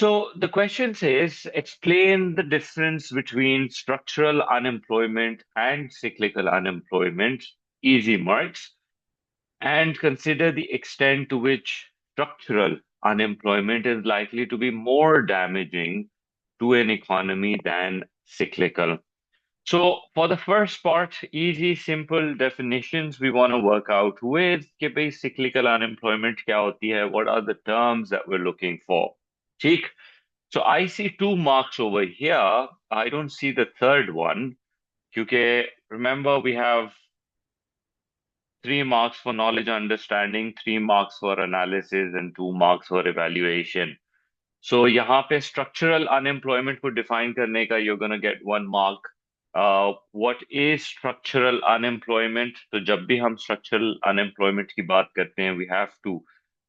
So the question says, explain the difference between structural unemployment and cyclical unemployment, easy marks, and consider the extent to which structural unemployment is likely to be more damaging to an economy than cyclical. So for the first part, easy, simple definitions we want to work out with कि भाई cyclical unemployment क्या होती है? What are the terms that we're looking for? ठीक? So I see 2 marks over here. I don't see the third one. क्योंकि remember we have 3 marks for knowledge understanding, 3 marks for analysis, and 2 marks for evaluation. So यहाँ पे structural unemployment को define करने का you're gonna get 1 mark. What is structural unemployment? तो जब भी हम structural unemployment की बात करते हैं,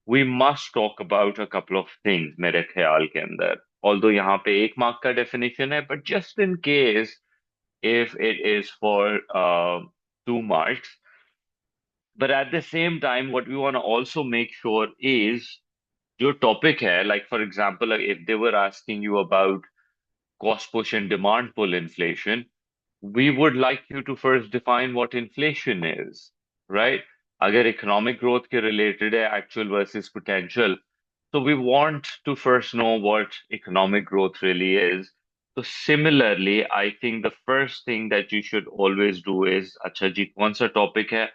we must talk about a couple of things मेरे ख्याल के अंदर. Although यहाँ पे 1 mark का definition है, but just in case if it is for 2 marks. But at the same time, what we want to also make sure is your topic hai, like for example, if they were asking you about cost push and demand pull inflation, we would like you to first define what inflation is, right? Agar economic growth ke related hai, actual versus potential. So we want to first know what economic growth really is. So similarly, I think the first thing that you should always do is, अच्छा जी, कौन सा topic है?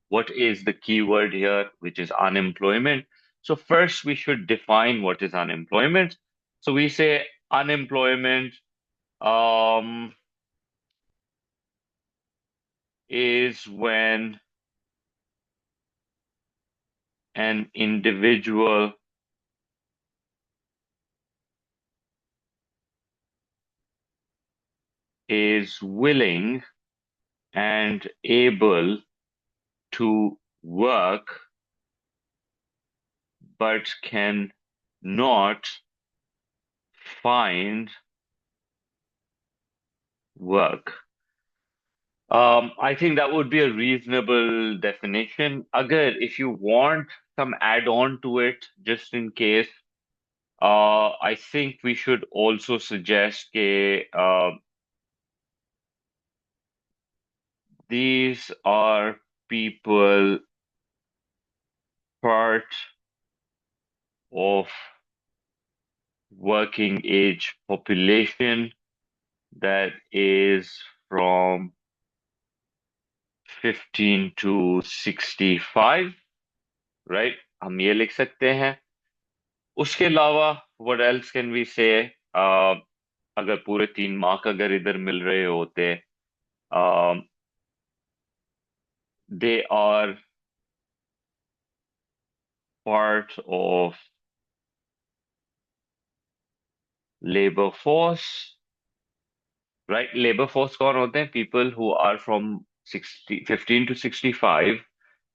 What is the keyword here, which is unemployment? So first we should define what is unemployment. So we say unemployment um, is when an individual is willing and able to work but can not find work. I think that would be a reasonable definition. Agar, if you want some add-on to it, just in case, I think we should also suggest that these are people part of working age population that is from 15 to 65, right? हम ये लिख सकते हैं. उसके अलावा what else can we say? अगर पूरे 3 mark अगर इधर मिल रहे होते, they are part of labor force, right? Labor force कौन होते हैं? People who are from 15 to 65,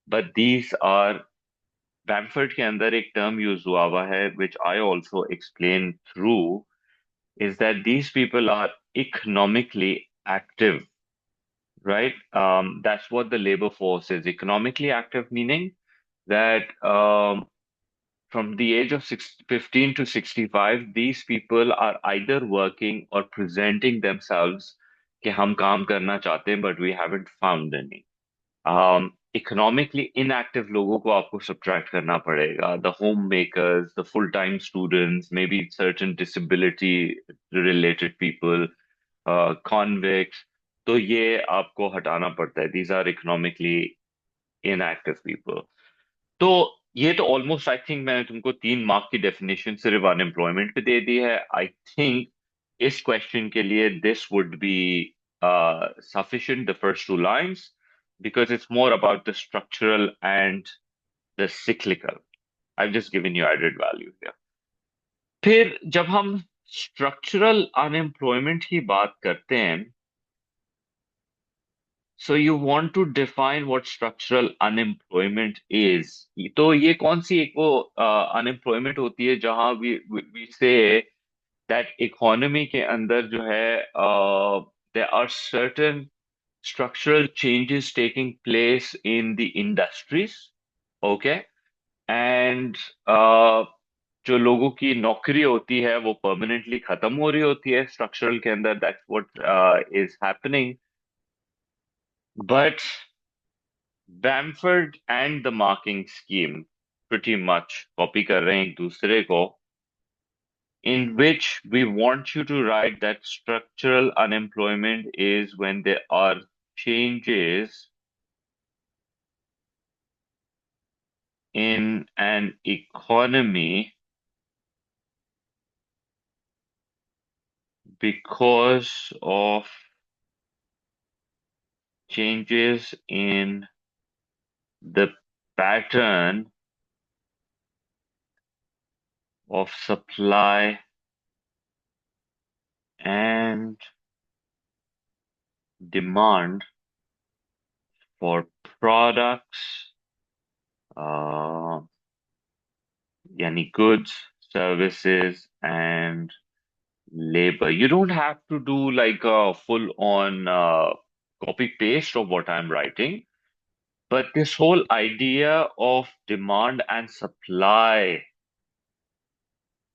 but these are Bamford के अंदर एक term use हुआ हुआ है, which I also explained through, is that these people are economically active, right? That's what the labor force is. Economically active meaning that from the age of 15 to 65, these people are either working or presenting themselves कि हम काम करना चाहते हैं, but we haven't found any. Economically inactive लोगों को आपको subtract करना पड़ेगा. The homemakers, the full-time students, maybe certain disability related people, convicts. तो ये आपको हटाना पड़ता है. These are economically inactive people. तो ये तो ऑलमोस्ट आई थिंक मैंने तुमको 3 मार्क की डेफिनेशन सिर्फ अनएम्प्लॉयमेंट पे दे दी है. आई थिंक इस क्वेश्चन के लिए this would be sufficient, the first 2 lines, because it's more about the structural and the cyclical. I've just given you added value here. फिर जब हम स्ट्रक्चरल अनएम्प्लॉयमेंट की बात करते हैं, so you want to define what structural unemployment is. तो ये कौन सी एक वो unemployment होती है जहां we say that economy के अंदर जो है there are certain structural changes taking place in the industries, okay, and जो लोगों की नौकरी होती है वो परमानेंटली खत्म हो रही होती है स्ट्रक्चरल के अंदर, that's what is happening. But Bamford and the marking scheme pretty much copy कर रहे हैं एक दूसरे को, in which we want you to write that structural unemployment is when there are changes in an economy because of changes in the pattern of supply and demand for products, uh, yani goods, services, and labor. You don't have to do like a full on copy paste of what I'm writing, but this whole idea of demand and supply,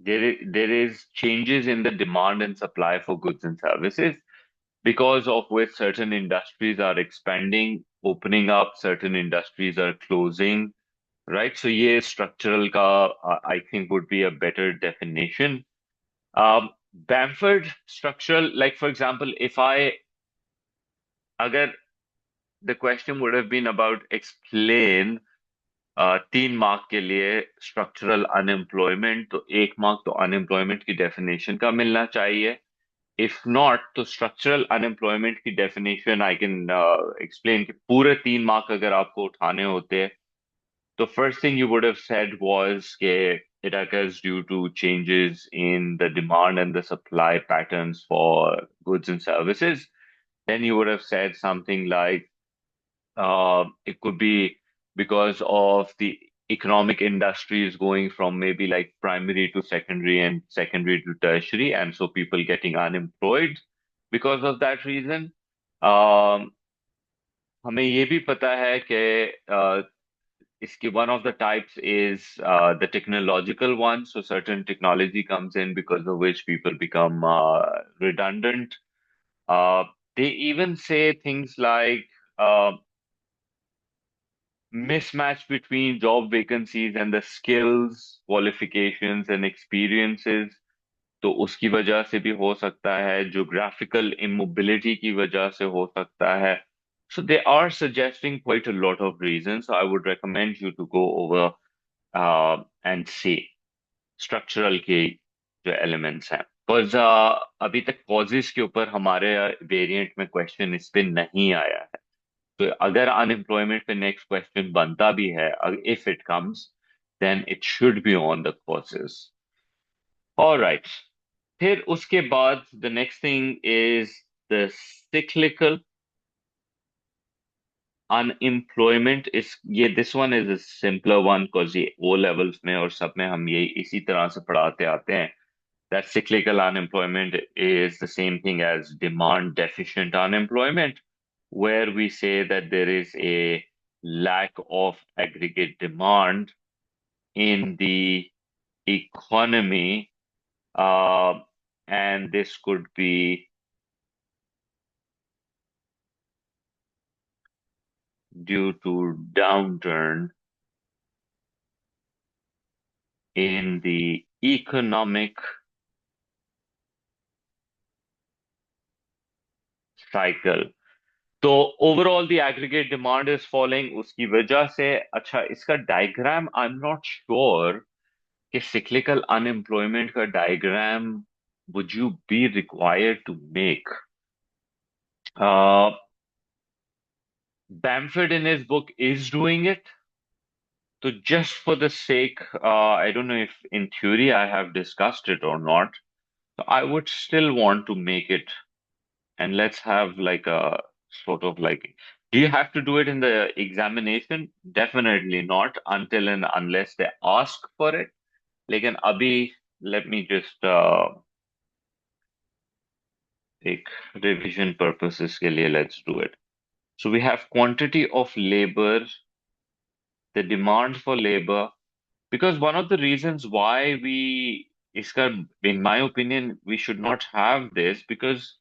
there is changes in the demand and supply for goods and services because of which certain industries are expanding, opening up, certain industries are closing, right? So yeah, structural ka, I think would be a better definition. Bamford structural, like for example, if I, agar the question would have been about explain 3 mark के लिए structural unemployment, तो 1 mark तो unemployment की definition का मिलना चाहिए. If not, तो structural unemployment की डेफिनेशन आई कैन एक्सप्लेन कि पूरे 3 मार्क अगर आपको उठाने होते हैं, तो first thing you would have said was that it occurs due to changes in the demand and the supply patterns for goods and services. Then you would have said something like it could be because of the economic industries going from maybe like primary to secondary and secondary to tertiary, and so people getting unemployed because of that reason. Um, हमें ये भी पता है कि iski one of the types is the technological one. So certain technology comes in because of which people become redundant. Uh, they even say things like mismatch between job vacancies and the skills, qualifications, and experiences. तो उसकी वजह से भी हो सकता है, geographical immobility की वजह से हो सकता है. So they are suggesting quite a lot of reasons. So I would recommend you to go over and see structural के जो एलिमेंट्स हैं. बिकॉज अभी तक कॉजेज के ऊपर हमारे वेरिएंट में क्वेश्चन इस पे नहीं आया है. तो अगर अनएम्प्लॉयमेंट पे नेक्स्ट क्वेश्चन बनता भी है, if it comes, then it should be on the causes. Alright, फिर उसके बाद the next thing is the cyclical unemployment. इस ये this one is a simpler one because ये ओ लेवल्स में और सब में हम ये इसी तरह से पढ़ाते आते हैं. That cyclical unemployment is the same thing as demand deficient unemployment, where we say that there is a lack of aggregate demand in the economy, uh, and this could be due to downturn in the economic cycle. तो overall the aggregate demand is following, उसकी वजह से. अच्छा, इसका diagram I am not sure कि cyclical unemployment का diagram would you be required to make? Uh, Bamford in his book is doing it. So just for the sake, I don't know if in theory I have discussed it or not. So I would still want to make it, and let's have like a sort of like, do you have to do it in the examination? Definitely not until and unless they ask for it. Like an abhi, let me just take revision purposes के लिए, let's do it. So we have quantity of labor, the demand for labor, Because one of the reasons why इसका, in my opinion, we should not have this, because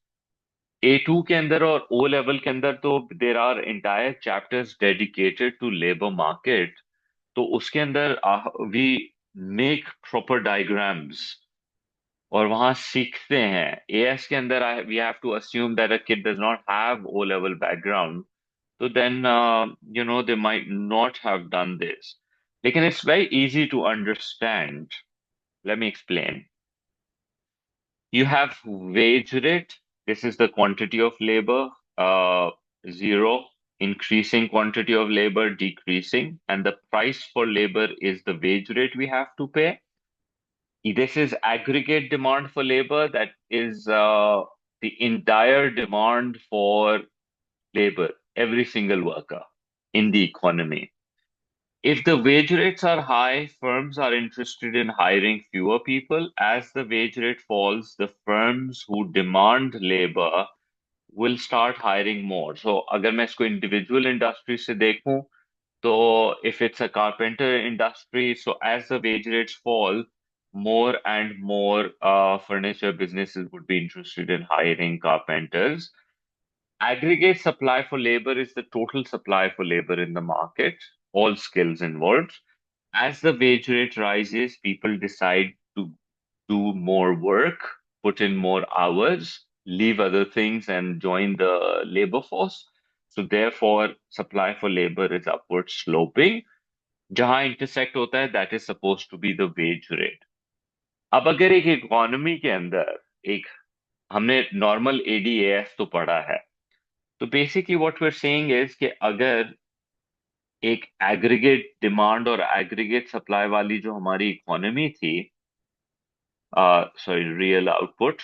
A2 के अंदर और O level के अंदर तो there are entire chapters dedicated to labor market. तो उसके अंदर we make proper diagrams और वहाँ सीखते हैं. AS के अंदर we have to assume that a kid does not have O level background. So then, they might not have done this. Lekin it's very easy to understand. Let me explain. You have wage rate. This is the quantity of labor. Zero, increasing quantity of labor, decreasing. And the price for labor is the wage rate we have to pay. This is aggregate demand for labor. That is the entire demand for labor, every single worker in the economy. If the wage rates are high, firms are interested in hiring fewer people. As the wage rate falls, the firms who demand labor will start hiring more. So, अगर मैं इसको individual industry से देखूं, so if it's a carpenter industry, so as the wage rates fall, more and more furniture businesses would be interested in hiring carpenters. Aggregate supply for labor is the total supply for labor in the market, all skills involved. As the wage rate rises, people decide to do more work, put in more hours, leave other things, and join the labor force. So therefore, supply for labor is upward sloping. जहां intersect होता है, that is supposed to be the wage rate. अब अगर एक economy के अंदर एक हमने नॉर्मल ADAS तो पढ़ा है, तो basically what we are saying is कि अगर एक एग्रीगेट डिमांड और एग्रीगेट सप्लाई वाली जो हमारी इकोनॉमी थी, सॉरी रियल आउटपुट,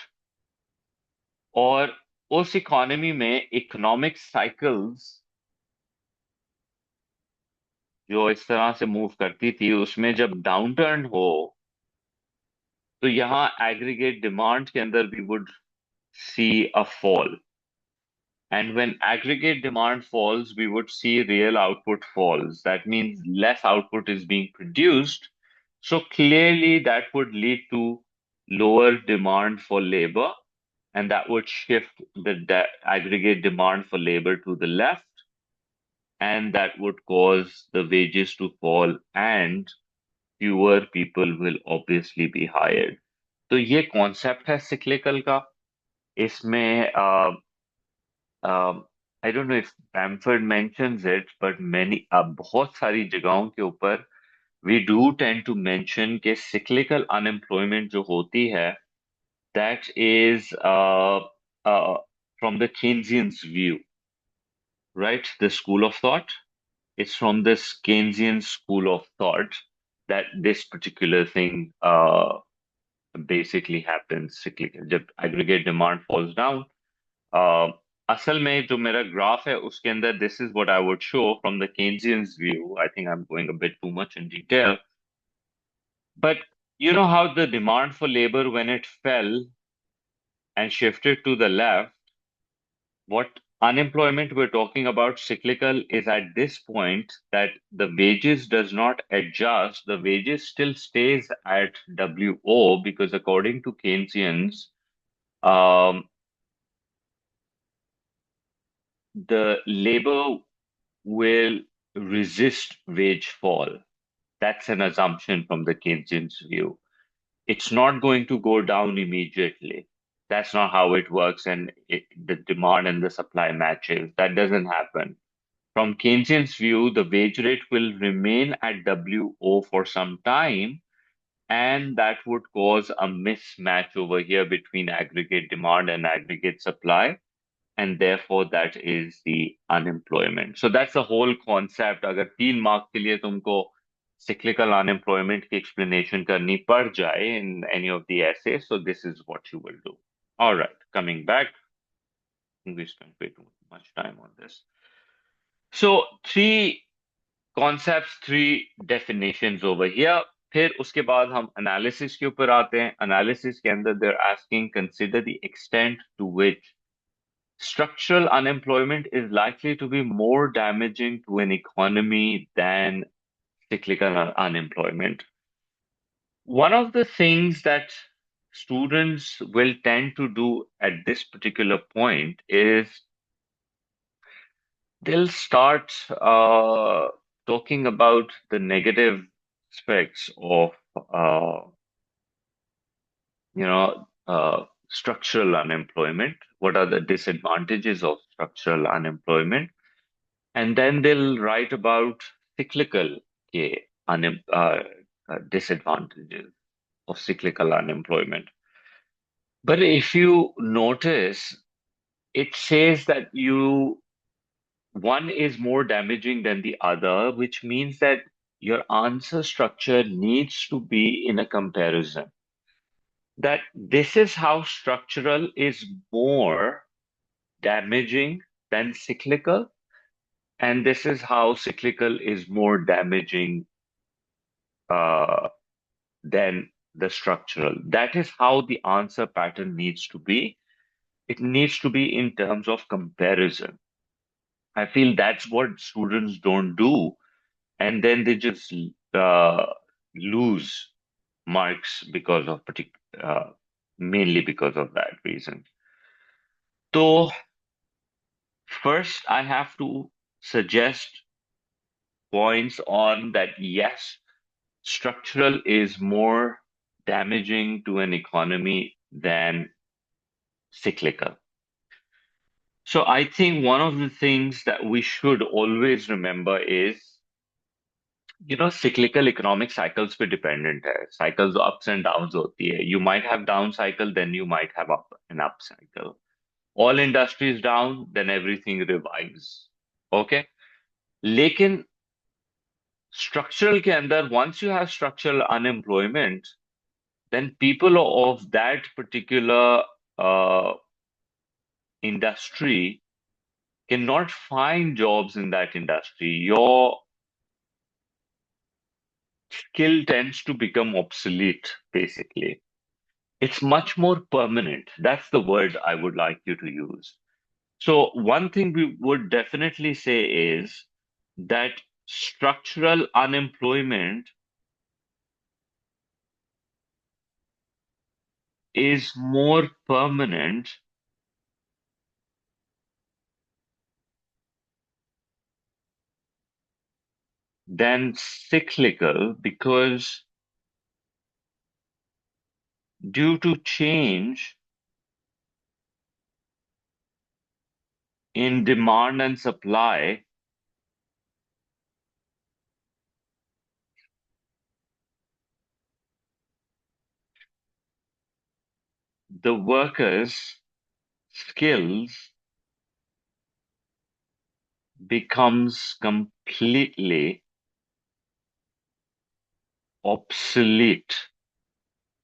और उस इकोनॉमी में इकोनॉमिक साइकिल्स जो इस तरह से मूव करती थी, उसमें जब डाउनटर्न हो, तो यहाँ एग्रीगेट डिमांड के अंदर we would see a fall. And when aggregate demand falls, we would see real output falls. That means less output is being produced. So clearly, that would lead to lower demand for labor, and that would shift the aggregate demand for labor to the left, and that would cause the wages to fall, and fewer people will obviously be hired. तो ये concept है cyclical का. इसमें I don't know if Bamford mentions it, but बहुत सारी जगहों के ऊपर we do tend to mention कि cyclical unemployment जो होती है, that is uh, from the Keynesian's view, right? The school of thought. It's from this Keynesian school of thought that this particular thing basically happens cyclical. जब aggregate demand falls down, Uh, असल में जो मेरा graph है उसके अंदर this is what I would show from the Keynesian's view. I think I'm going a bit too much in detail. But you know how the demand for labor, when it fell and shifted to the left, what unemployment we're talking about cyclical is at this point that the wages does not adjust. The wages still stays at WO because according to Keynesians, um, the labor will resist wage fall. That's an assumption from the Keynesian's view. It's not going to go down immediately. That's not how it works, and the demand and the supply matches. That doesn't happen. From Keynesian's view, the wage rate will remain at WO for some time, and that would cause a mismatch over here between aggregate demand and aggregate supply, and therefore that is the unemployment. So that's the whole concept. अगर 3 mark के लिए तुमको cyclical unemployment की explanation करनी पड़ जाए in any of the essays, so this is what you will do. All right, coming back, I think we spent way too much time on this. So 3 concepts, 3 definitions over here. फिर उसके बाद हम analysis के ऊपर आते हैं. Analysis के अंदर they're asking, consider the extent to which structural unemployment is likely to be more damaging to an economy than cyclical unemployment. One of the things that students will tend to do at this particular point is they'll start talking about the negative aspects of uh, structural unemployment. What are the disadvantages of structural unemployment? And then they'll write about cyclical के disadvantages of cyclical unemployment. But if you notice, it says that one is more damaging than the other, which means that your answer structure needs to be in a comparison. That this is how structural is more damaging than cyclical, and this is how cyclical is more damaging uh, than the structural. That is how the answer pattern needs to be. It needs to be in terms of comparison. I feel that's what students don't do, and then they just uh, lose marks because of mainly because of that reason. So first, I have to suggest points on that. Yes, structural is more damaging to an economy than cyclical. So I think one of the things that we should always remember is, cyclical economic cycles पे dependent है. Cycles ups and downs होती है. You might have down cycle, then you might have up cycle. All industries down, then everything revives. Okay? लेकिन structural के अंदर, once you have structural unemployment, then people of that particular uh, industry cannot find jobs in that industry. Your skill tends to become obsolete, basically. It's much more permanent. That's the word I would like you to use. So, one thing we would definitely say is that structural unemployment is more permanent than cyclical because due to change in demand and supply, the workers' skills becomes completely obsolete.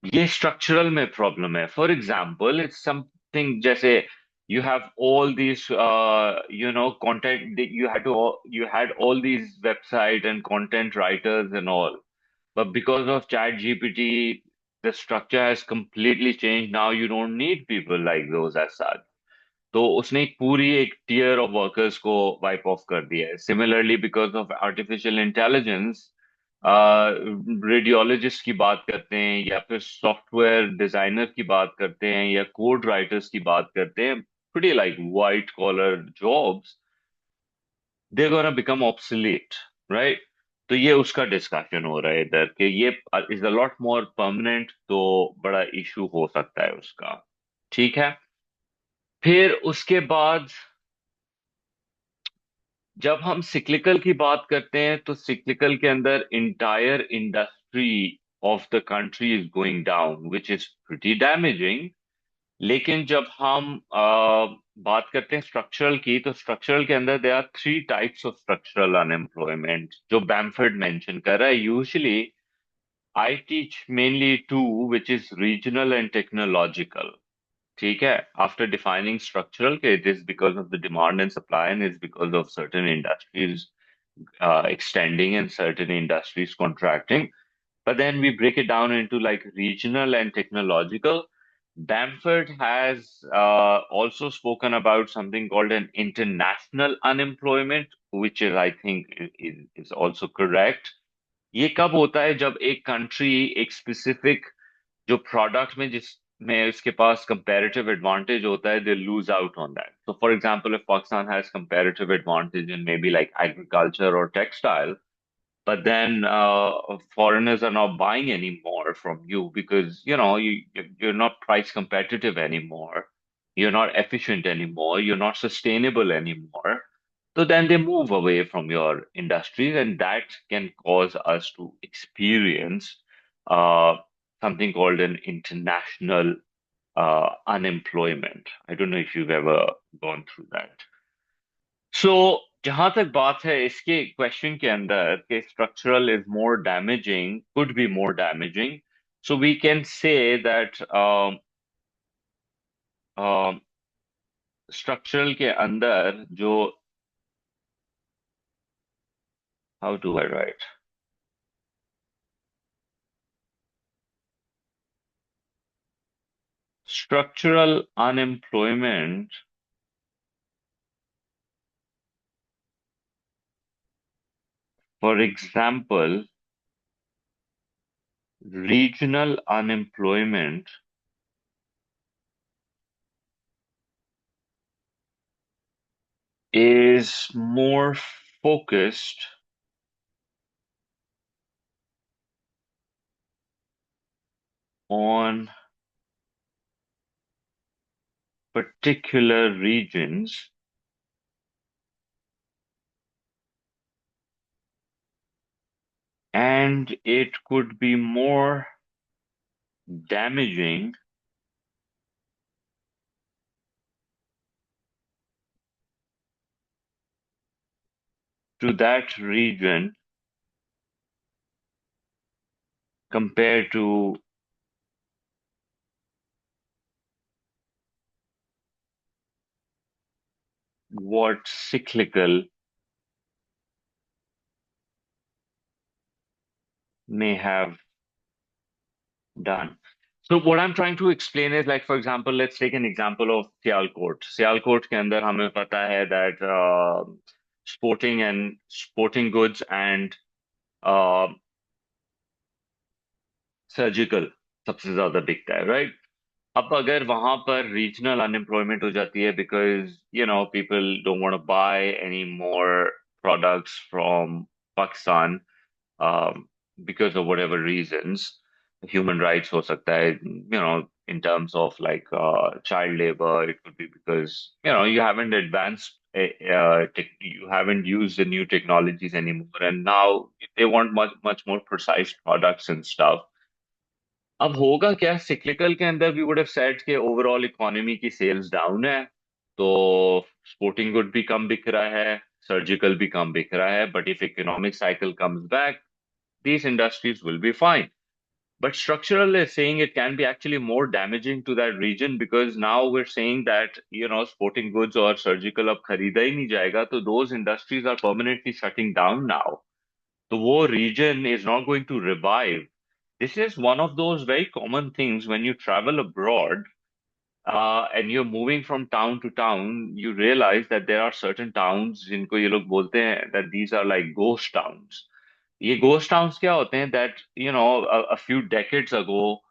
ये structural में problem है. For example, it's something जैसे you have all these content that you had all these website and content writers and all, but because of chat GPT, the structure has completely changed. Now you don't need people like those as such. तो उसने एक पूरी एक tier of workers को wipe off कर दिया है. Similarly because of artificial intelligence, radiologist की बात करते हैं या फिर सॉफ्टवेयर डिजाइनर की बात करते हैं या कोड राइटर्स की बात करते हैं, pretty like white collar jobs, they're gonna become obsolete, right? तो ये उसका डिस्कशन हो रहा है इधर कि ये is a lot more permanent, तो बड़ा इशू हो सकता है उसका. ठीक है. फिर उसके बाद जब हम सिक्लिकल की बात करते हैं तो सिक्लिकल के अंदर entire industry of the country is going down which is pretty damaging. लेकिन जब हम बात करते हैं स्ट्रक्चरल की, तो स्ट्रक्चरल के अंदर there are three types of structural unemployment जो बैम्फर्ड मेंशन कर रहा है. Usually I teach mainly two, which is regional and technological. ठीक है. आफ्टर डिफाइनिंग स्ट्रक्चरल के, it is because of the demand and supply and is because of certain industries extending and certain industries contracting. But then we break it down into like regional and technological. Bamford has also spoken about something called an international unemployment, which is, I think, is also correct. ये कब होता है जब एक country एक specific जो product में जिसमें इसके पास कंपैरेटिव एडवांटेज होता है, they lose out on that. So for example, if Pakistan has comparative advantage in maybe like agriculture or textile, but then foreigners are not buying anymore from you because you're not price competitive anymore, you're not efficient anymore, you're not sustainable anymore. So then they move away from your industries, and that can cause us to experience uh, something called an international unemployment. I don't know if you've ever gone through that. So जहां तक बात है इसके question के अंदर कि structural is more damaging, could be more damaging, so we can say that structural के अंदर जो, how do I write, structural unemployment, for example regional unemployment is more focused on particular regions, and it could be more damaging to that region compared to what cyclical may have done. So what I'm trying to explain is, like, for example, let's take an example of Sialkot. Sialkot के अंदर हमें पता है that sporting goods and uh, surgical सबसे ज्यादा बिकता है, right? अब अगर वहां पर रीजनल अनएम्प्लॉयमेंट हो जाती है because people don't want to buy any more products from Pakistan because of whatever reasons, human rights हो सकता है, in terms of like child labor. It could be because you haven't advanced, you haven't used the new technologies anymore, and now they want much more precise products and stuff. अब होगा क्या, cyclical के अंदर we would have said कि overall economy की sales down है, तो sporting good भी कम बिक रहा है, सर्जिकल भी कम बिक रहा है, but if economic cycle comes back, these industries will be fine. But structural is saying it can be actually more damaging to that region because now we're saying that, sporting goods or surgical अब खरीदा ही नहीं जाएगा, तो those industries are permanently shutting down now. The war region is not going to revive. This is one of those very common things when you travel abroad, and you're moving from town to town. You realize that there are certain towns जिनको ये लोग बोलते हैं that these are like ghost towns. ये ghost towns क्या होते हैं? That a few decades ago,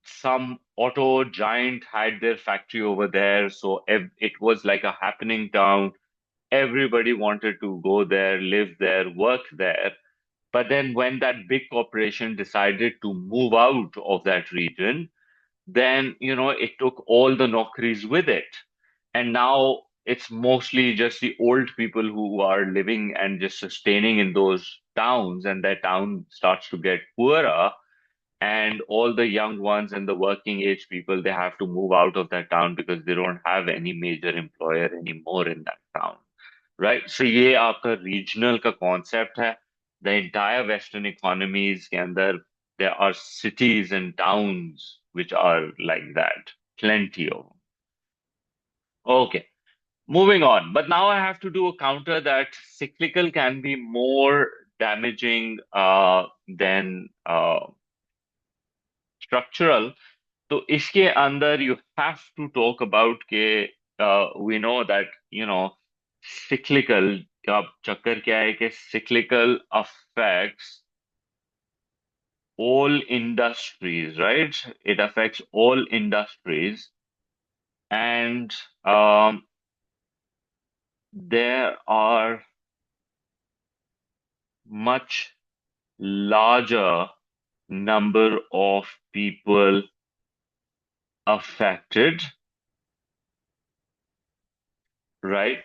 some auto giant had their factory over there, so it was like a happening town. Everybody wanted to go there, live there, work there. But then when that big corporation decided to move out of that region, then, it took all the Naukris with it. And now it's mostly just the old people who are living and just sustaining in those towns, and that town starts to get poorer. And all the young ones and the working age people, they have to move out of that town because they don't have any major employer anymore in that town. Right, so ये आपका regional का concept है. The entire western economies के अंदर there are cities and towns which are like that, plenty of them. Okay, moving on. But now I have to do a counter that cyclical can be more damaging than structural. तो इसके अंदर you have to talk about के we know that cyclical का चक्कर क्या है कि cyclical affects all industries, right? It affects all industries, and um, there are much larger number of people affected, right?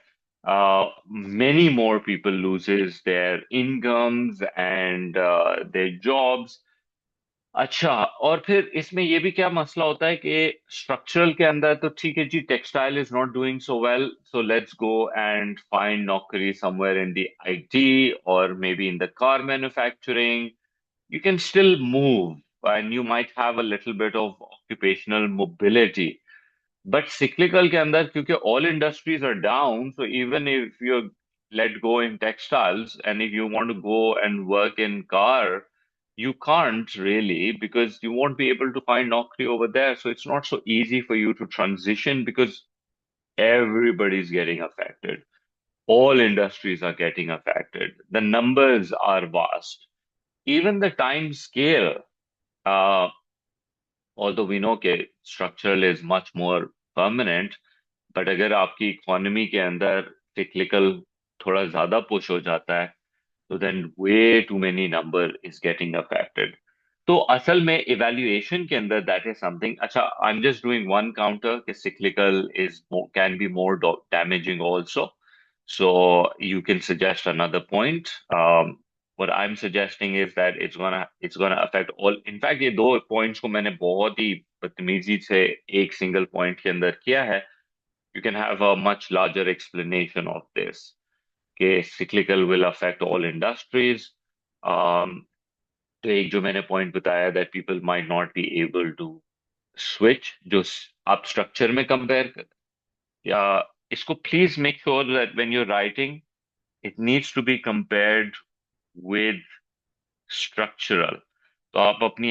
Many more people loses their incomes and their jobs. अच्छा, और फिर इसमें ये भी क्या मसला होता है कि स्ट्रक्चरल के अंदर तो ठीक है जी, textile is not doing so well, so let's go and find नौकरी somewhere in the IT or maybe in the car manufacturing. You can still move and you might have a little bit of occupational mobility. But cyclical के अंदर क्योंकि all industries are down, so even if you let go in textiles and if you want to go and work in car, you can't really because you won't be able to find naukri over there. So it's not so easy for you to transition because everybody's getting affected. All industries are getting affected. The numbers are vast. Even the time scale, uh, although we know कि structural is much more permanent, but अगर आपकी economy के अंदर cyclical थोड़ा ज्यादा push हो जाता है तो then way too many number is getting affected. तो असल में इवैल्यूएशन के अंदर दैट इज समथिंग. अच्छा, I am just doing one counter कि cyclical is can be more damaging also. So you can suggest another point. What I'm suggesting is that it's gonna affect all. In fact, ये दो points को मैंने बहुत ही बदतमीजी से एक single point के अंदर किया है. You can have a much larger explanation of this. Okay, cyclical will affect all industries. Um, तो एक जो मैंने पॉइंट बताया that people might not be able to switch जो आप स्ट्रक्चर में कंपेयर कर या इसको please make sure that when you're writing it needs to be compared with structural. तो आप अपनी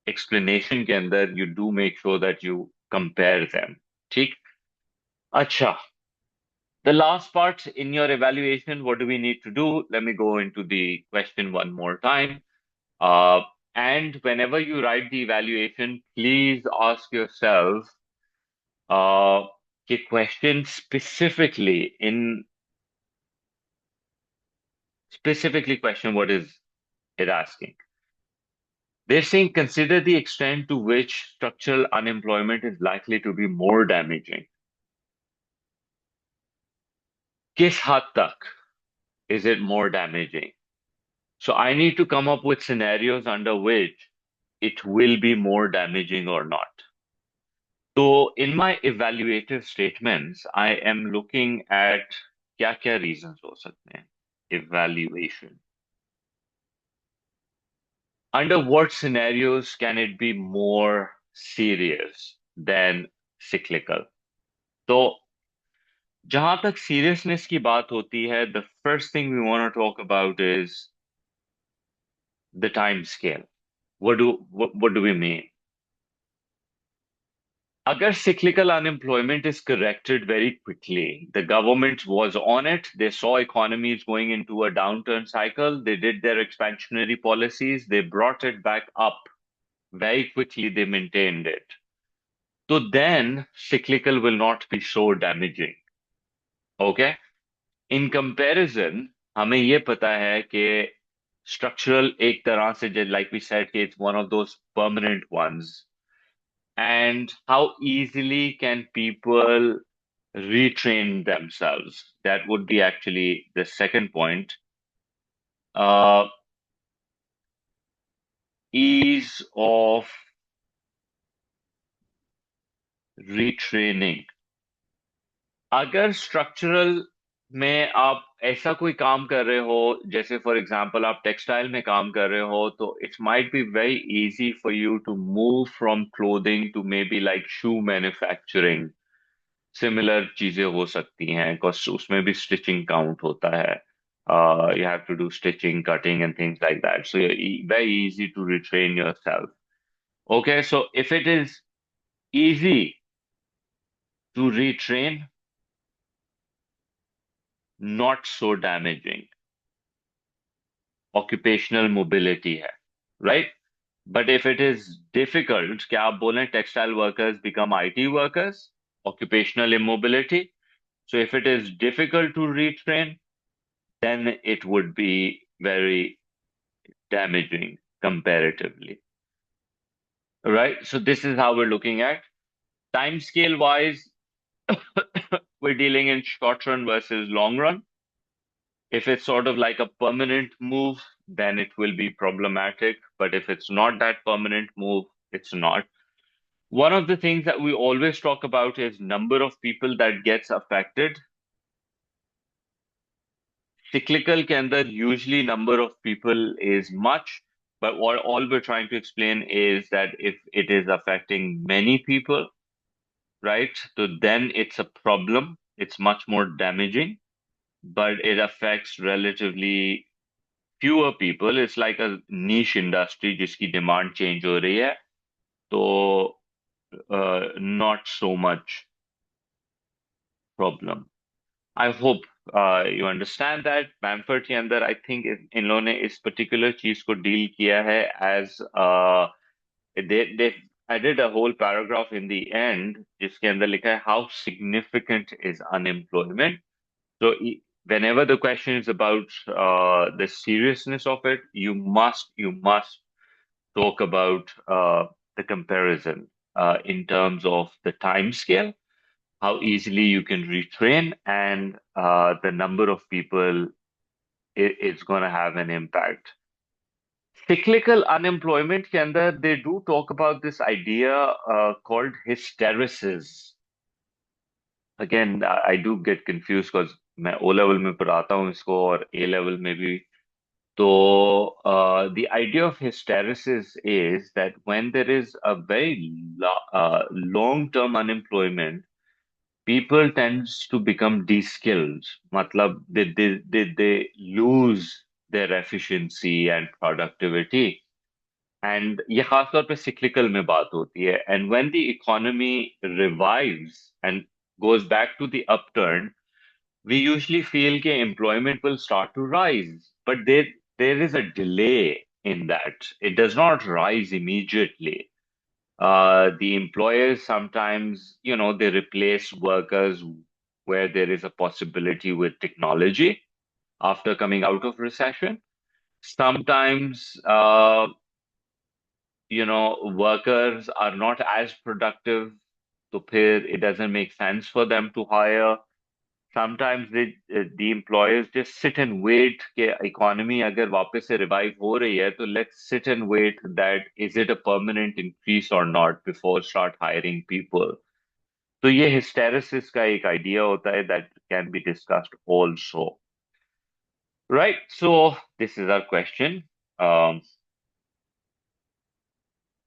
explanation के अंदर you do make sure that you compare them. ठीक. अच्छा, the last part in your evaluation, what do we need to do? Let me go into the question one more time. Uh, and whenever you write the evaluation, please ask yourself uh, a question specifically question what is it asking? They're saying consider the extent to which structural unemployment is likely to be more damaging. किस हद तक is it more damaging? So I need to come up with scenarios under which it will be more damaging or not. So in my evaluative statements, I am looking at क्या-क्या reasons हो सकते हैं. Evaluation. Under what scenarios can it be more serious than cyclical? तो जहां तक seriousness की बात होती है, the first thing we want to talk about is the time scale. What do we mean? Agar cyclical unemployment is corrected very quickly, the government was on it. They saw economies going into a downturn cycle. They did their expansionary policies. They brought it back up very quickly. They maintained it. So then cyclical will not be so damaging. Okay? In comparison, हमें ये पता है कि structural एक तरह से, like we said, कि it's one of those permanent ones. And how easily can people retrain themselves? That would be actually the second point. Uh, Ease of retraining. अगर स्ट्रक्चरल में आप ऐसा कोई काम कर रहे हो, जैसे फॉर एग्जांपल आप टेक्सटाइल में काम कर रहे हो, तो it's might be very easy for you to move from clothing to maybe like shoe manufacturing. Similar चीजें हो सकती हैं बिकॉज उसमें भी स्टिचिंग काउंट होता है. You have to do stitching, cutting, and things like that. So very easy to retrain yourself. Okay, so if it is easy to retrain, not so damaging. occupational mobility है, right? But if it is difficult, क्या आप बोलें textile workers become IT workers? Occupational immobility. So if it is difficult to retrain, then it would be very damaging comparatively, right? So this is how we're looking at time scale wise. We're dealing in short run versus long run. If it's sort of like a permanent move, then it will be problematic. But if it's not that permanent move, it's not. One of the things that we always talk about is number of people that gets affected. Cyclical के अंदर usually number of people is much, but what all we're trying to explain is that if it is affecting many people, right, so then it's a problem. It's much more damaging, but it affects relatively fewer people. It's like a niche industry जिसकी demand change हो रही है, तो not so much problem. I hope you understand that. Bamford के अंदर I think इन लोगों ने इस particular चीज को deal किया है as they added a whole paragraph in the end जिसके अंदर लिखा है how significant is unemployment. So whenever the question is about the seriousness of it, you must talk about the comparison in terms of the time scale, how easily you can retrain, and the number of people it's going to have an impact. Cyclical unemployment के अंदर they do talk about this idea called hysteresis. Again, I do get confused because मैं O level में पढ़ाता हूँ इसको और A level में भी. So the idea of hysteresis is that when there is a very long-term unemployment, people tends to become de-skilled. मतलब they lose their efficiency and productivity. And ये खासतौर पे cyclical में बात होती है. And when the economy revives and goes back to the upturn, we usually feel that employment will start to rise. But there is a delay in that. It does not rise immediately. The employers sometimes, they replace workers where there is a possibility with technology after coming out of recession. Sometimes, workers are not as productive, so फिर it doesn't make sense for them to hire. Sometimes the employers just sit and wait कि economy अगर वापस से revive हो रही है, तो let's sit and wait that is it a permanent increase or not before start hiring people. तो ये hysteresis का एक idea होता है that can be discussed also. Right, so this is our question. Um,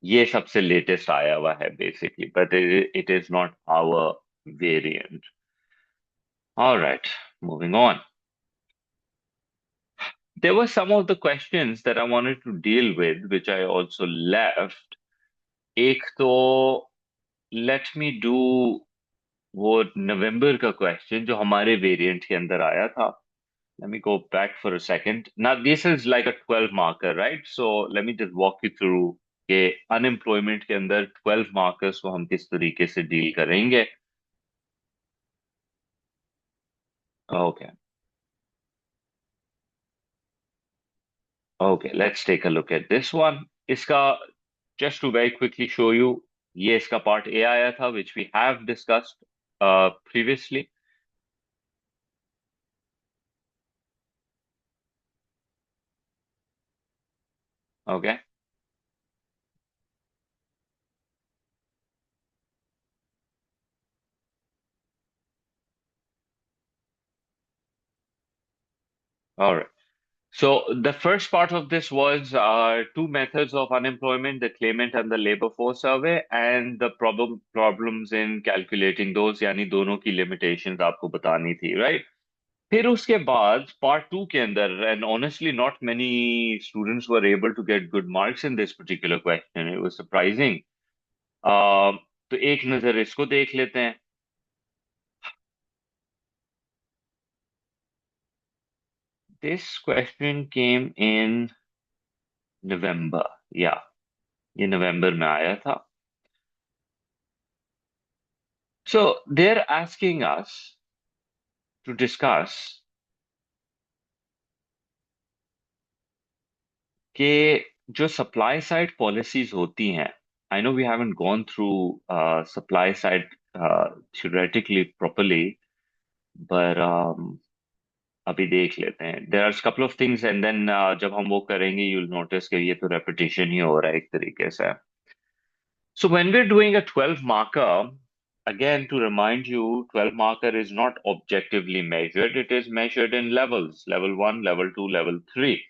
ये सबसे latest आया हुआ है basically, but it is not our variant. All right, moving on. There were some of the questions that I wanted to deal with, which I also left. एक तो let me do वो नवंबर का question जो हमारे variant के अंदर आया था. Let me go back for a second. Now this is like a 12 marker, right? So let me just walk you through कि अनएम्प्लॉयमेंट के अंदर 12 मार्कर्स को हम किस तरीके से डील करेंगे. Okay. Okay, let's take a look at this one. इसका just to very quickly show you, ये इसका part A आया था, which we have discussed previously. Okay. All right. So the first part of this was two methods of unemployment, the claimant and the labor force survey, and the problems in calculating those, यानी दोनों की limitations आपको बतानी थी, right? फिर उसके बाद part two के अंदर, and honestly not many students were able to get good marks in this particular question. It was surprising. तो एक नजर इसको देख लेते हैं. This question came in November. Yeah, ये नवंबर में आया था. So they're asking us to discuss कि जो supply side policies होती हैं. I know we haven't gone through supply side theoretically properly, but अभी देख लेते हैं. There are a couple of things and then जब हम वो करेंगे you'll notice कि ये तो repetition ही हो रहा है एक तरीके से. So when we're doing a 12 marker, again to remind you, 12 marker is not objectively measured. It is measured in levels, level 1, level 2, level 3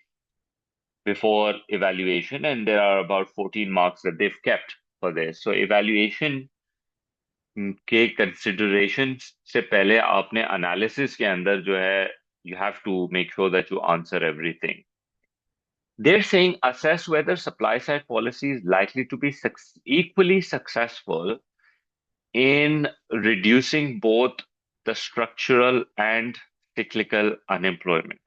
before evaluation. And there are about 14 marks that they've kept for this. So evaluation के consideration से पहले आपने analysis के अंदर जो है, you have to make sure that you answer everything. They're saying assess whether supply side policy is likely to be equally successful in reducing both the structural and cyclical unemployment.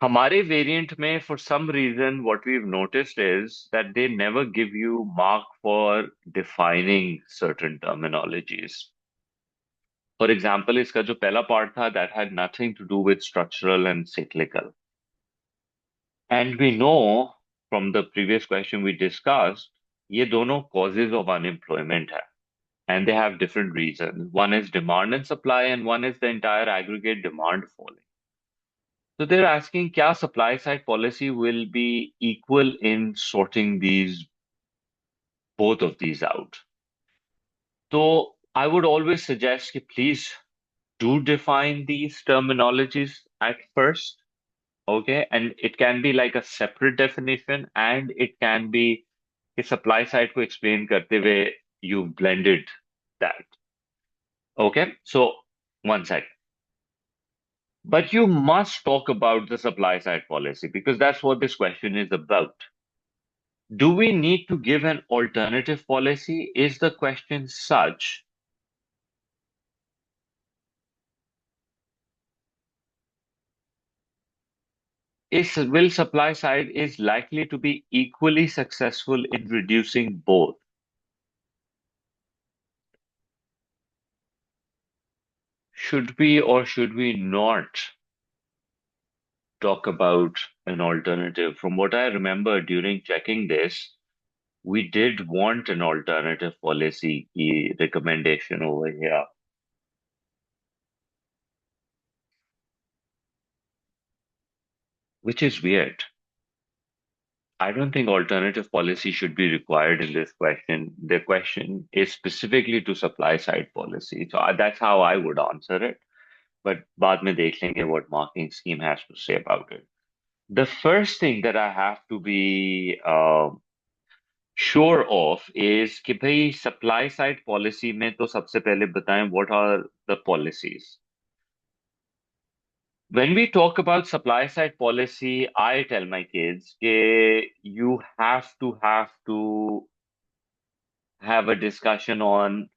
हमारे variant में, for some reason, what we've noticed is that they never give you mark for defining certain terminologies. For example, इसका जो पहला part था, that had nothing to do with structural and cyclical. And we know from the previous question we discussed, ये दोनों causes of unemployment है. And they have different reasons. One is demand and supply, and one is the entire aggregate demand falling. So they're asking, kya supply side policy will be equal in sorting both of these out? So I would always suggest that please do define these terminologies at first, okay? And it can be like a separate definition, and it can be a supply side ko explain karte hue you blended that. Okay, so one side. But you must talk about the supply side policy because that's what this question is about. Do we need to give an alternative policy? Is the question such? Will supply side is likely to be equally successful in reducing both? Should we or should we not talk about an alternative? From what I remember during checking this, we did want an alternative policy recommendation over here. Which is weird. I don't think alternative policy should be required in this question. The question is specifically to supply side policy. So that's how I would answer it. But बाद में देख लेंगे what marking scheme has to say about it. The first thing that I have to be sure of is कि भाई supply side policy में तो सबसे पहले बताएं what are the policies. When we talk about supply side policy, I tell my kids you have to have a discussion on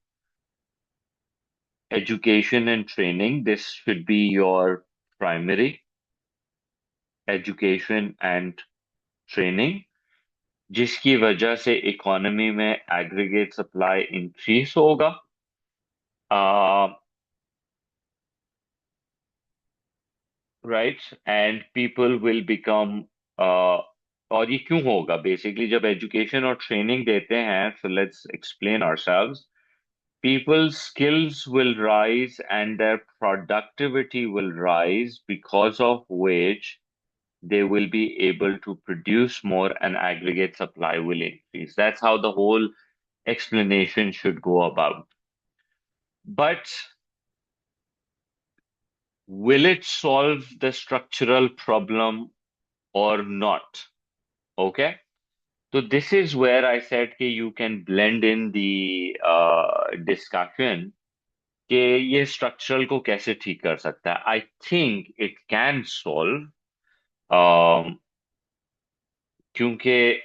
education and training. This should be your primary education and training, जिसकी वजह से economy में aggregate supply increase होगा. Right, and people will become और ये क्यों होगा basically जब एजुकेशन और ट्रेनिंग देते हैं, so let's explain ourselves. People's skills will rise and their productivity will rise, because of which they will be able to produce more and aggregate supply will increase. That's how the whole explanation should go about. But will it solve the structural problem or not? Okay. So this is where I said that you can blend in the discussion कि ये structural को कैसे ठीक कर सकता है. I think it can solve क्योंकि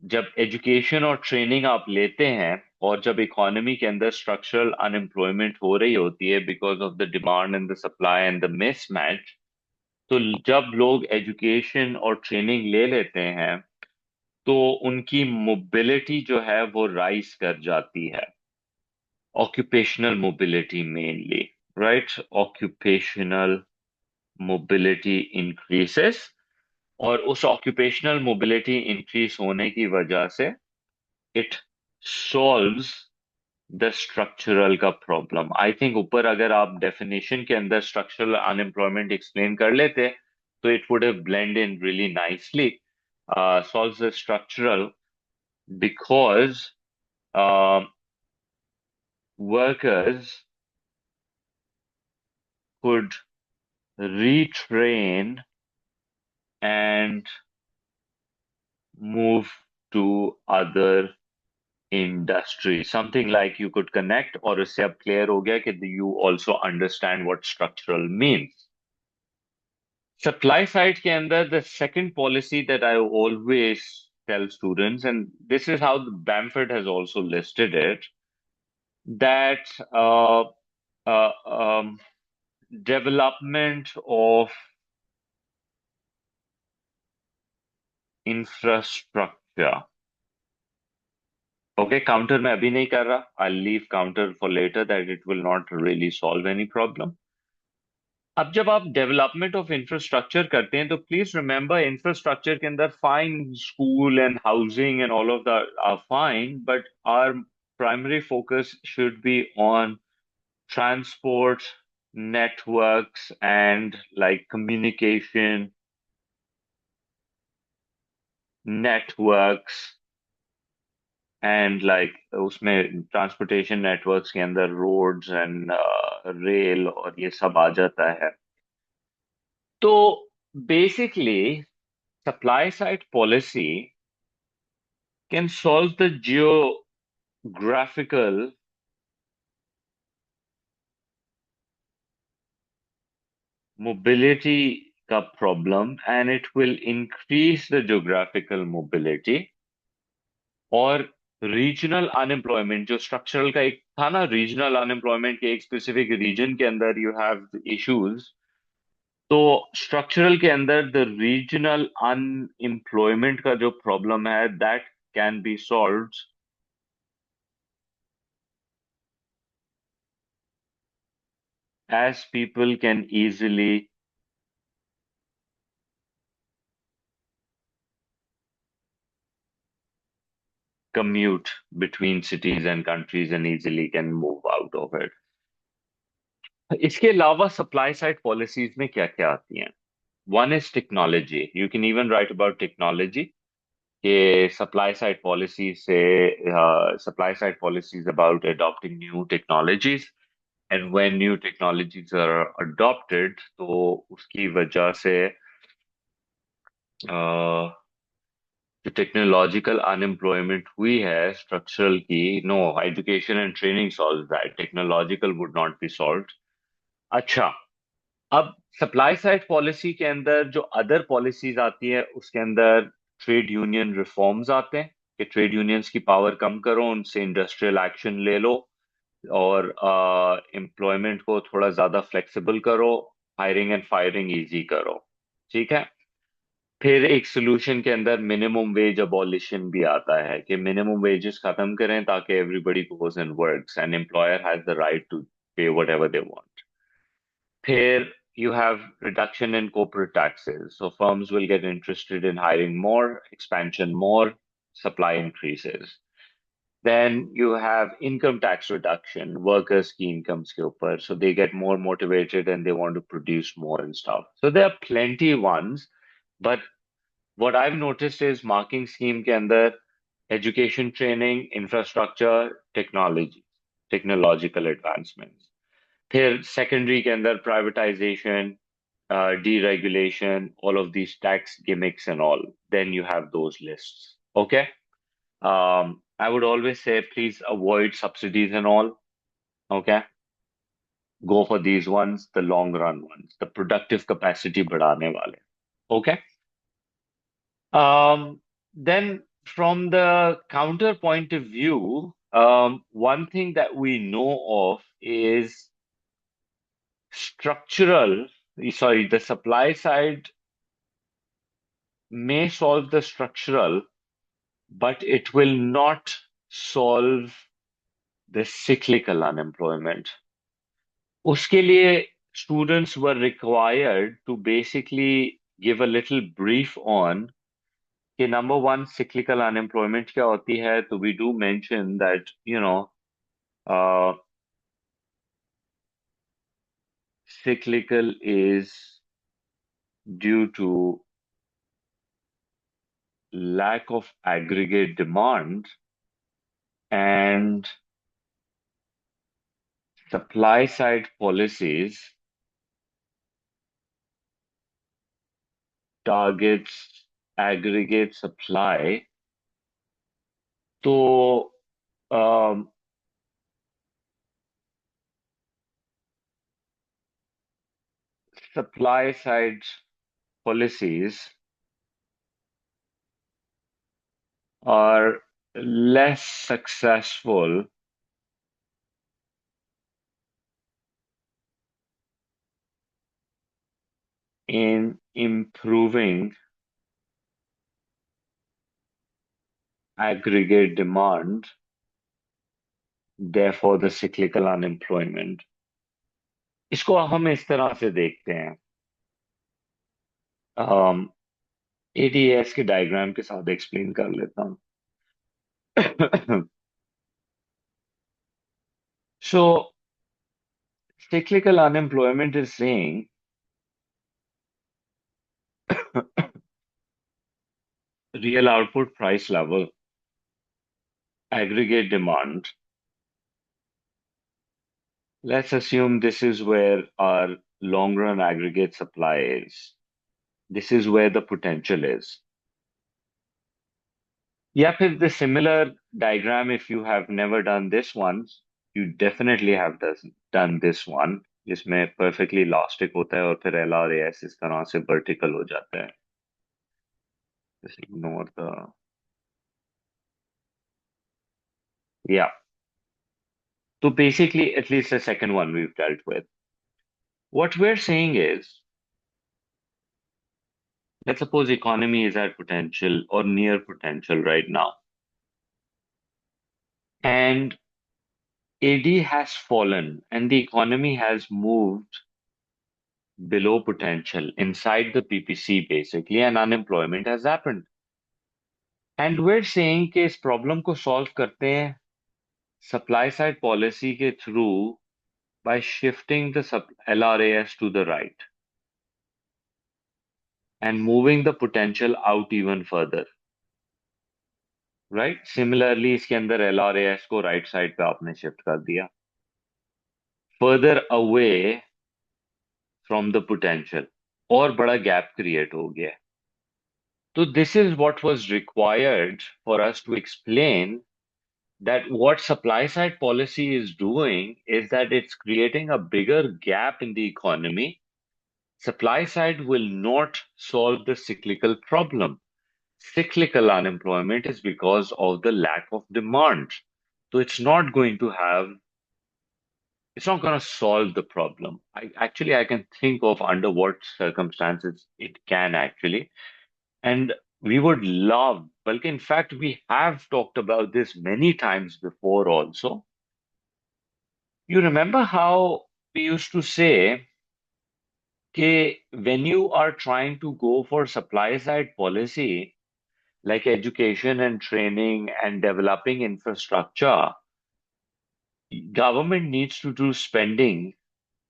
जब education और training आप लेते हैं और जब इकोनॉमी के अंदर स्ट्रक्चरल अनएम्प्लॉयमेंट हो रही होती है because of the demand and the supply and the mismatch, तो जब लोग एजुकेशन और ट्रेनिंग ले लेते हैं तो उनकी मोबिलिटी जो है वो राइज कर जाती है। Occupational mobility mainly, right? Occupational mobility increases, और उस ऑक्यूपेशनल मोबिलिटी इंक्रीज होने की वजह से इट सॉल्व्स द स्ट्रक्चरल का प्रॉब्लम। आई थिंक ऊपर अगर आप डेफिनेशन के अंदर स्ट्रक्चरल अनएम्प्लॉयमेंट एक्सप्लेन कर लेते तो it would have blend in really nicely. Solves the structural because workers could retrain and move to other industry, something like you could connect, और इससे अब clear हो गया कि you also understand what structural means. Supply side के अंदर the second policy that I always tell students, and this is how the Bamford has also listed it, that uh, um, development of infrastructure. Okay, counter मैं अभी नहीं कर रहा. I'll leave counter for later that it will not really solve any problem. अब जब आप development of infrastructure करते हैं तो प्लीज रिमेंबर इंफ्रास्ट्रक्चर के अंदर fine school and housing and all of that are fine, but our primary focus should be on transport networks and like communication networks and like उसमें transportation networks के अंदर roads and rail और ये सब आ जाता है। तो basically supply side policy can solve the geographical mobility का problem and it will increase the geographical mobility. और रीजनल अनएम्प्लॉयमेंट जो स्ट्रक्चरल का एक था ना, रीजनल अनएम्प्लॉयमेंट के एक स्पेसिफिक रीजन के अंदर यू हैव इश्यूज, तो स्ट्रक्चरल के अंदर द रीजनल अनएम्प्लॉयमेंट का जो प्रॉब्लम है that can be solved as people can easily commute between cities and countries and easily can move out of it. इसके अलावा सप्लाई साइड पॉलिसीज में क्या क्या आती हैं? One is technology, you can even right about technology के supply side policy से, supply side policies about adopting new technologies, and when new technologies are adopted तो उसकी वजह से जो टेक्नोलॉजिकल अनएम्प्लॉयमेंट हुई है स्ट्रक्चरल की, no education and training solve that, technological would not be solve. अच्छा, अब सप्लाई साइड पॉलिसी के अंदर जो अदर पॉलिसीज आती है उसके अंदर ट्रेड यूनियन रिफॉर्म्स आते हैं कि ट्रेड यूनियंस की पावर कम करो, उनसे इंडस्ट्रियल एक्शन ले लो और एम्प्लॉयमेंट को थोड़ा ज्यादा फ्लेक्सिबल करो, हायरिंग एंड फायरिंग इजी करो। ठीक है। फिर एक सोल्यूशन के अंदर मिनिमम वेज अबॉलिशन भी आता है कि मिनिमम वेजेस खत्म करें ताकि everybody goes and works and employer has the right to pay whatever they want. फिर you have reduction in corporate taxes, so firms will get interested in hiring more, expansion more, supply increases. Then you have income tax reduction, workers की incomes के ऊपर, so they get more motivated and they want to produce more and stuff. So there are plenty ones, but what I've noticed is marking scheme के अंदर education training, infrastructure, technology, technological advancements. फिर secondary के अंदर privatization, deregulation, all of these tax gimmicks and all. Then you have those lists. Okay. I would always say please avoid subsidies and all. Okay. Go for these ones, the long run ones, the productive capacity बढ़ाने वाले. Okay. Then from the counter point of view, One thing that we know of is structural, sorry, the supply side may solve the structural, but it will not solve the cyclical unemployment. उसके लिए students were required to basically give a little brief on कि number one cyclical unemployment क्या होती है. तो we do mention that uh, cyclical is due to lack of aggregate demand and supply side policies targets aggregate supply. तो um, supply side policies are less successful in improving aggregate demand, therefore the cyclical unemployment. इसको हम इस तरह से देखते हैं. ADS के diagram के साथ एक्सप्लेन कर लेता हूँ. So cyclical unemployment is saying real output price level, aggregate demand. Let's assume this is where our long run aggregate supply is. This is where the potential is. Yeah, the similar diagram, if you have never done this one, you definitely have done this one, जिसमें perfectly elastic होता है और फिर L R A S इस तरह से vertical हो जाता है. Just ignore the. Yeah. So basically, at least the second one we've dealt with. What we're saying is, let's suppose economy is at potential or near potential right now, and AD has fallen and the economy has moved below potential inside the PPC basically, and unemployment has happened. And we're saying कि इस problem को solve करते हैं supply side policy के through by shifting the LRAS to the right and moving the potential out even further. Right? Similarly, इसके अंदर LRAS को right side पे आपने shift कर दिया. Further away from the potential. और बड़ा gap create हो गया. So this is what was required for us to explain that what supply side policy is doing is that it's creating a bigger gap in the economy. Supply side will not solve the cyclical problem. Cyclical unemployment is because of the lack of demand. So it's not going to solve the problem. I can think of under what circumstances it can actually. And we would love, well, in fact, we have talked about this many times before also. You remember how we used to say that when you are trying to go for supply side policy, like education and training and developing infrastructure, government needs to do spending.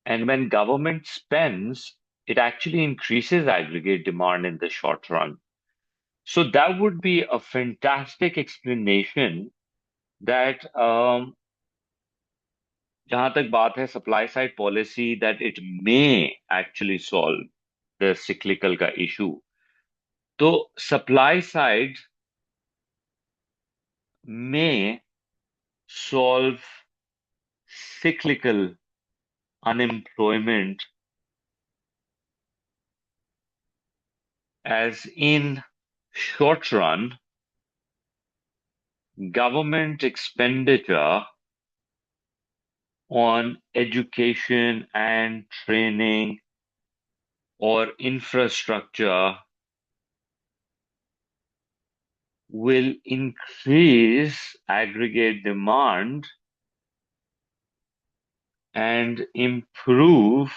And when government spends, it actually increases aggregate demand in the short run. So that would be a fantastic explanation that जहां तक बात है supply side policy, that it may actually solve the cyclical का issue. तो supply side may solve cyclical unemployment, as in short run government expenditure on education and training or infrastructure will increase aggregate demand and improve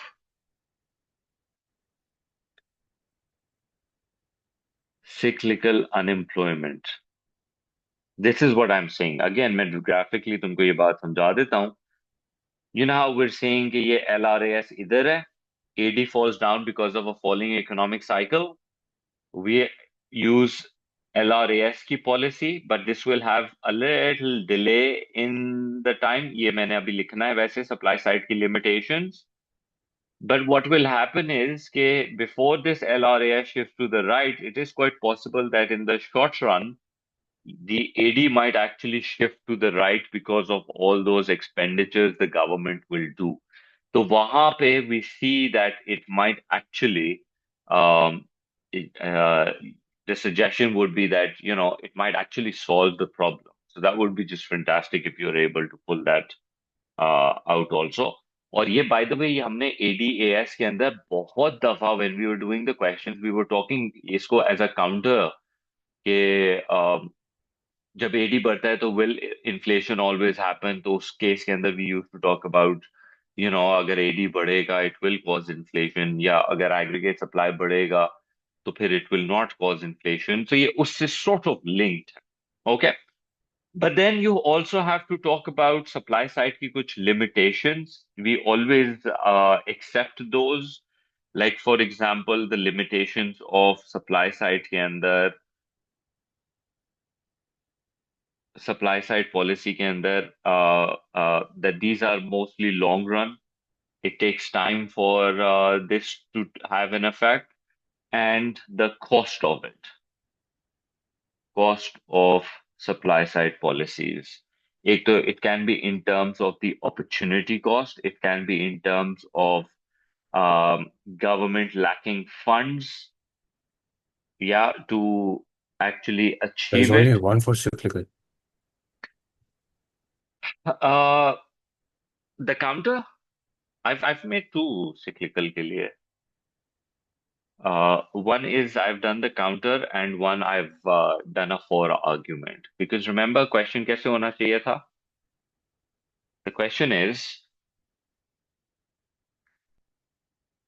cyclical unemployment. This is what I'm saying. Again, मैं graphically तुमको ये बात समझा देता हूँ. You know how we're saying कि ये LRAS इधर है, AD falls down because of a falling economic cycle. We use LRAS की policy, but this will have a little delay in the time. ये मैंने अभी लिखना है वैसे supply side की limitations. But what will happen is that before this LRAS shifts to the right, it is quite possible that in the short run, the AD might actually shift to the right because of all those expenditures the government will do. So वहां पे we see that it might actually, um, it, the suggestion would be that, it might actually solve the problem. So that would be just fantastic if you're able to pull that out also. और ये by the way ये हमने ADAS के अंदर बहुत दफा when we were doing the questions we were talking इसको as a counter कि जब एडी बढ़ता है तो विल इन्फ्लेशन ऑलवेज हैपन, तो उस केस के अंदर we use to talk about अगर एडी बढ़ेगा इट विल कॉज इन्फ्लेशन, या अगर एग्रीगेट सप्लाई बढ़ेगा तो फिर it will not cause inflation. तो ये उससे सॉर्ट ऑफ लिंक्ड है. Okay, but then you also have to talk about supply side की कुछ limitations. We always accept those. Like for example, the limitations of supply side के अंदर, supply side policy के अंदर, that these are mostly long run. It takes time for this to have an effect, and the cost of supply side policies. It can be in terms of the opportunity cost. It can be in terms of government lacking funds, yeah, to actually There's achieve only it. one for cyclical. Uh, the counter, I've made two cyclical के लिए. One is I've done the counter, and one I've done a for argument. Because remember, question कैसे होना चाहिए था? The question is,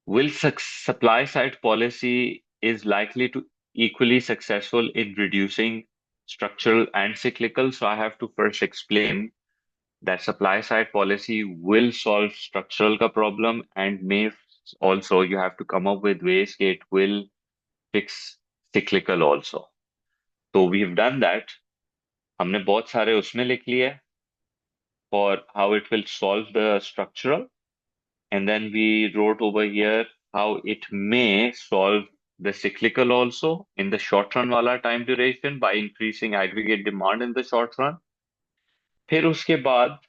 will supply side policy is likely to equally successful in reducing structural and cyclical? So I have to first explain that supply side policy will solve structural ka problem, and may also you have to come up with ways that it will fix cyclical also. So we've done that. हमने बहुत सारे उसमें लिख लिए for how it will solve the structural, and then we wrote over here how it may solve the cyclical also in the short run wala time duration by increasing aggregate demand in the short run. फिर उसके बाद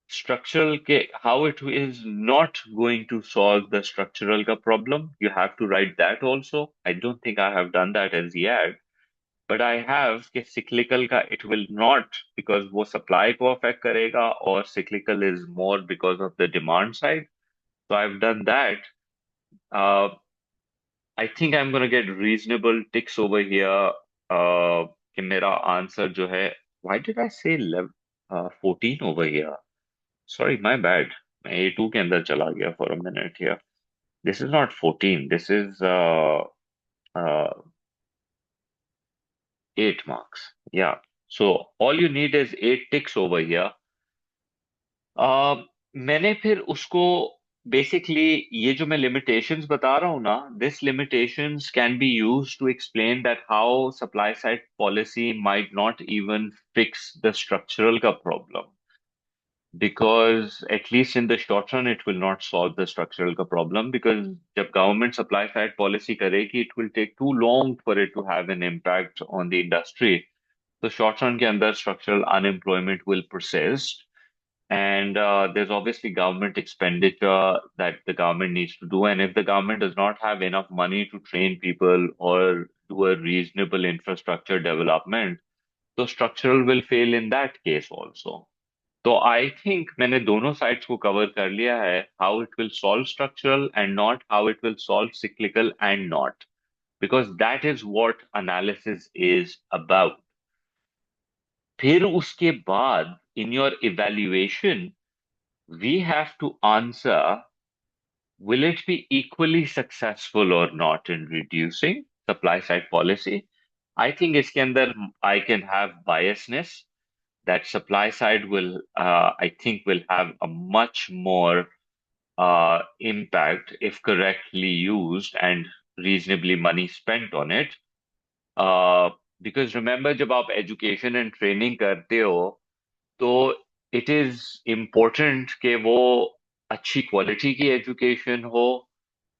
structural के how it is not going to solve the structural का problem. You have to write that also. I don't think I have done that as yet. But I have कि cyclical का it will not, because वो supply को affect करेगा, और cyclical is more because of the demand side. So I've done that. Uh, I think I'm going to get reasonable ticks over here. कि मेरा answer जो है, why did I say 14 over here? Sorry, my bad. मैं A2 के अंदर चला गया for a minute here. This is not 14. This is uh, 8 marks. Yeah. So all you need is 8 ticks over here. मैंने फिर उसको basically ये जो मैं limitations बता रहा हूँ ना, this limitations can be used to explain that how supply side policy might not even fix the structural का problem. Because at least in the short run, it will not solve the structural का problem, because जब government supply side policy करेगी, it will take too long for it to have an impact on the industry. So short run के अंदर structural unemployment will persist. And there's obviously government expenditure that the government needs to do. And if the government does not have enough money to train people or do a reasonable infrastructure development, तो structural will fail in that case also. तो I think मैंने दोनों sides को cover कर लिया है, how it will solve structural and not how it will solve cyclical and not, because that is what analysis is about. फिर उसके बाद in your evaluation we have to answer, will it be equally successful or not in reducing supply side policy? I think इसके अंदर I can have biasness that supply side will, I think, will have a much more impact if correctly used and reasonably money spent on it. Uh, because remember, जब आप education and training करते हो, तो it is important कि वो अच्छी quality की education हो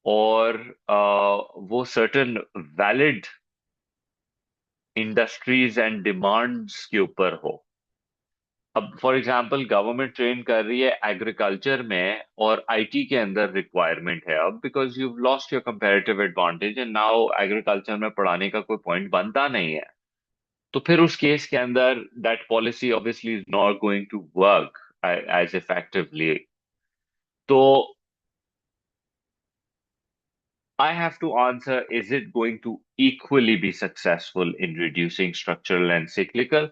और वो certain valid industries and demands के ऊपर हो. अब फॉर एग्जांपल गवर्नमेंट ट्रेन कर रही है एग्रीकल्चर में और आईटी के अंदर रिक्वायरमेंट है अब, because you lost your comparative advantage and now agriculture में पढ़ाने का कोई पॉइंट बनता नहीं है. तो फिर उस केस के अंदर that policy obviously is not going to work as effectively. तो I have to answer, is it going to equally be successful in reducing structural and cyclical?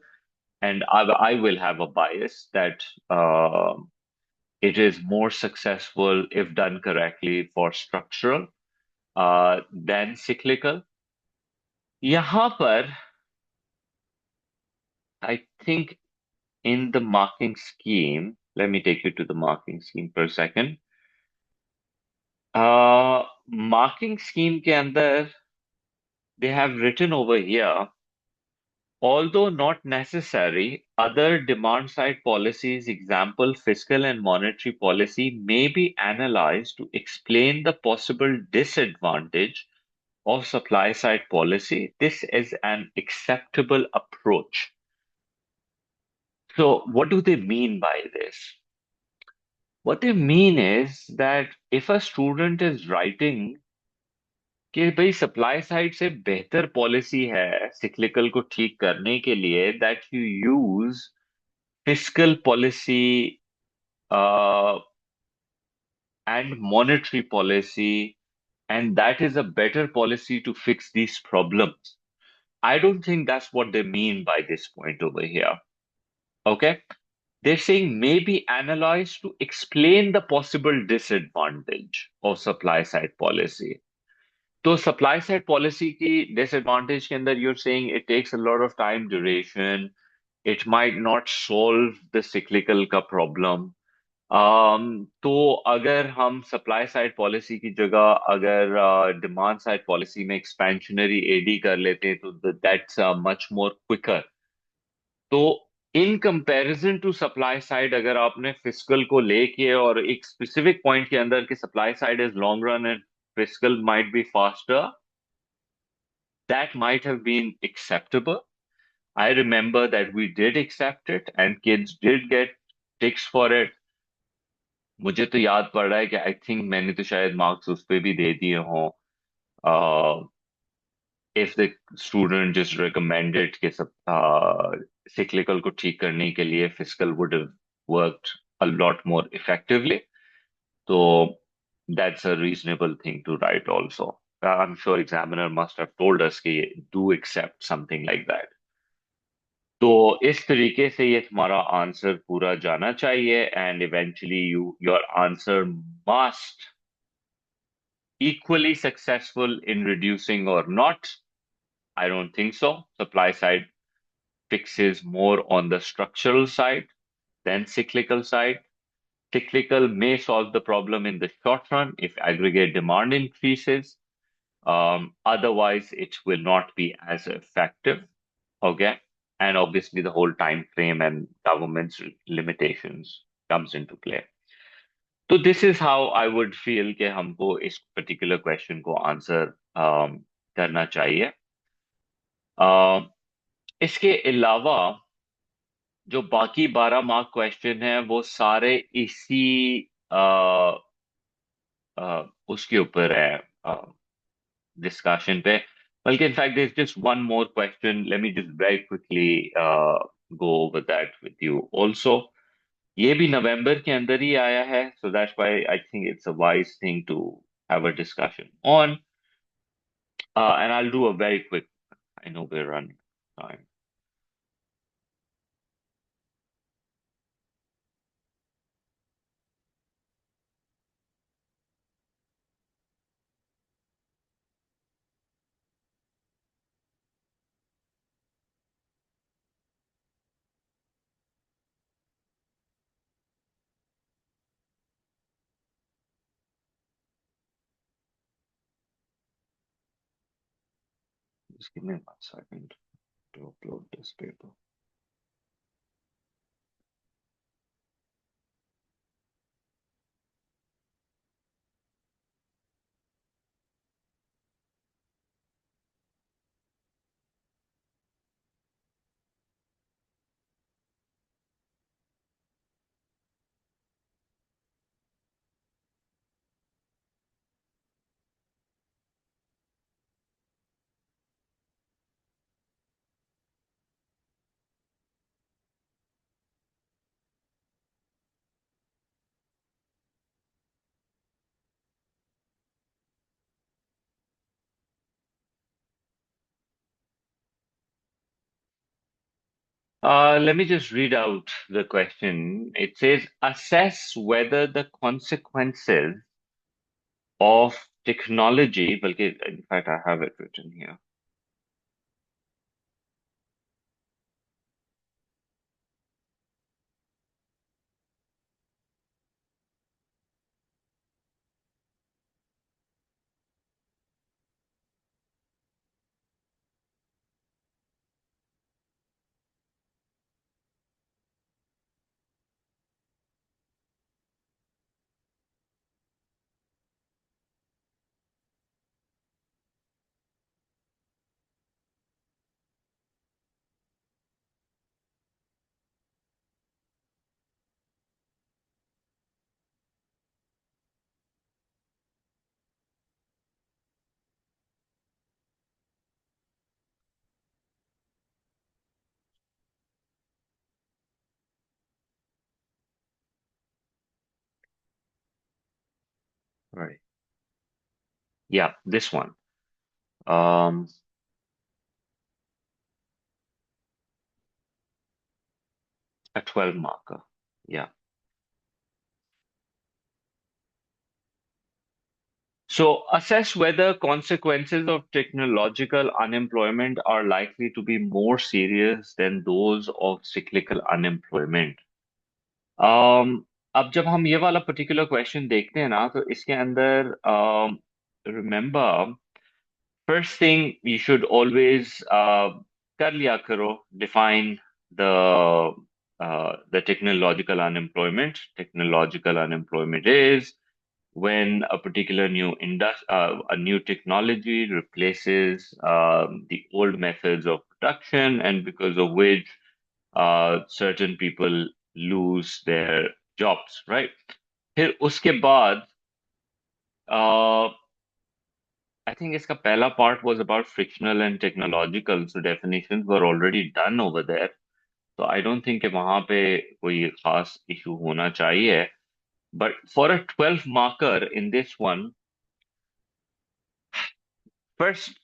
And I will have a bias that it is more successful if done correctly for structural than cyclical. यहाँ पर, I think in the marking scheme, let me take you to the marking scheme for a second. Marking scheme के अंदर, they have written over here, although not necessary, other demand-side policies, example fiscal and monetary policy, may be analyzed to explain the possible disadvantage of supply-side policy. This is an acceptable approach. So, what do they mean by this? What they mean is that if a student is writing कि भाई supply side से बेहतर policy है cyclical को ठीक करने के लिए, that you use fiscal policy and monetary policy, and that is a better policy to fix these problems. I don't think that's what they mean by this point over here. Okay? They're saying may be analyzed to explain the possible disadvantage of supply side policy. So supply side policy की disadvantage के अंदर you're saying it takes a lot of time duration, it might not solve the cyclical का problem. तो अगर हम supply side policy की जगह अगर डिमांड साइड पॉलिसी में एक्सपेंशनरी एडी कर लेते हैं तो दैट्स मच मोर क्विकर. तो in comparison to supply side, अगर आपने फिस्कल को लेके और एक स्पेसिफिक पॉइंट के अंदर कि supply side is long run and fiscal might be faster, that might have been acceptable. I remember that we did accept it and kids did get ticks for it. मुझे तो याद पड़ रहा है कि आई थिंक मैंने तो शायद मार्क्स उस पे भी दे दिए हों if the student just recommended कि सब सिक्लिकल को ठीक करने के लिए physical would have worked a lot more effectively. तो that's a reasonable thing to write also. I am sure examiner must have told us कि do except something like that. तो इस तरीके से ये तुम्हारा आंसर पूरा जाना चाहिए and eventually your answer must equally successful in reducing or not? I don't think so. Supply side fixes more on the structural side than cyclical side. Cyclical may solve the problem in the short run if aggregate demand increases. Otherwise, it will not be as effective. Okay. And obviously, the whole time frame and government's limitations comes into play. तो this is how I would feel कि हमको इस particular question को answer करना चाहिए. अम, इसके अलावा जो बाकी 12 मार्क क्वेश्चन हैं वो सारे इसी अ, उसके ऊपर है डिस्कशन पे. Well, in fact, there's just one more question. Let me just very quickly go over that with you. Also, ये भी नवंबर के अंदर ही आया है, so that's why I think it's a wise thing to have a discussion on. And I'll do a very quick. I know we're running out of time. Just give me 1 second to upload this paper. Let me just read out the question. It says, assess whether the consequences of technology, well, in fact, I have it written here. Right. Yeah, this one. Um, a 12 marker. Yeah. So assess whether consequences of technological unemployment are likely to be more serious than those of cyclical unemployment. अब जब हम ये वाला particular question देखते हैं ना तो इसके अंदर remember first thing you should always कर लिया करो define the the technological unemployment. Technological unemployment is when a particular a new technology replaces the old methods of production, and because of which certain people lose their jobs, right? फिर उसके बाद I think इसका पहला part was about frictional and technological, so definitions were already done over there. So I don't think कि वहां पे कोई खास issue होना चाहिए. But for a 12 marker in this one, first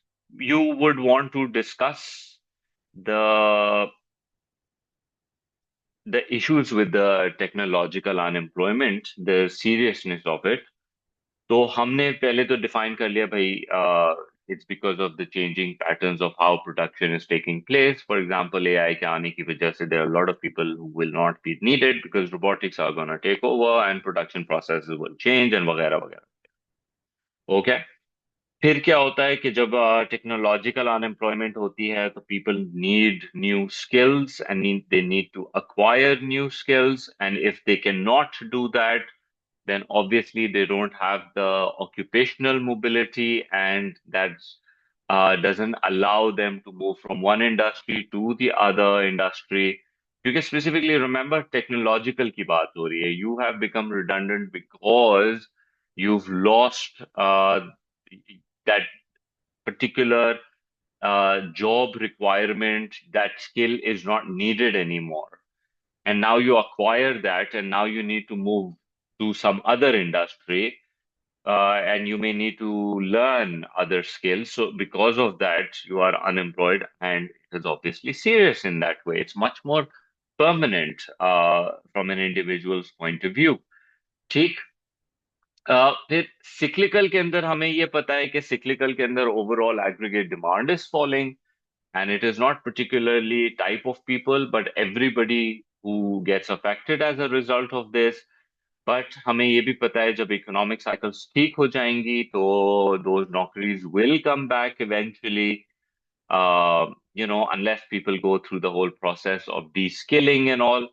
you would want to discuss the the issues with the technological unemployment, the seriousness of it. तो हमने पहले तो डिफाइन कर लिया भाई it's because of the changing patterns of how production is taking place. For example, AI के आने की वजह से there are a lot of people who will not be needed because robotics are going to take over and production processes will change and वगैरह वगैरह. Okay. फिर क्या होता है कि जब टेक्नोलॉजिकल अनएम्प्लॉयमेंट होती है तो people need new skills and they need to acquire new skills, and if they cannot do that, then obviously they don't have the occupational mobility, and that doesn't allow them to move from one industry to the other industry. क्योंकि specifically remember technological की बात हो रही है. You have become redundant because you've lost that particular job requirement, that skill is not needed anymore. And now you acquire that, and now you need to move to some other industry, and you may need to learn other skills. So, because of that, you are unemployed, and it is obviously serious in that way. It's much more permanent from an individual's point of view. ठीक। फिर cyclical के अंदर हमें ये पता है कि cyclical के अंदर overall aggregate demand is falling, and it is not particularly type of people, but everybody who gets affected as a result of this. But हमें ये भी पता है जब इकोनॉमिक साइकिल्स ठीक हो जाएंगी तो those नौकरीज will come back eventually, unless people go through the whole process of de-skilling and all.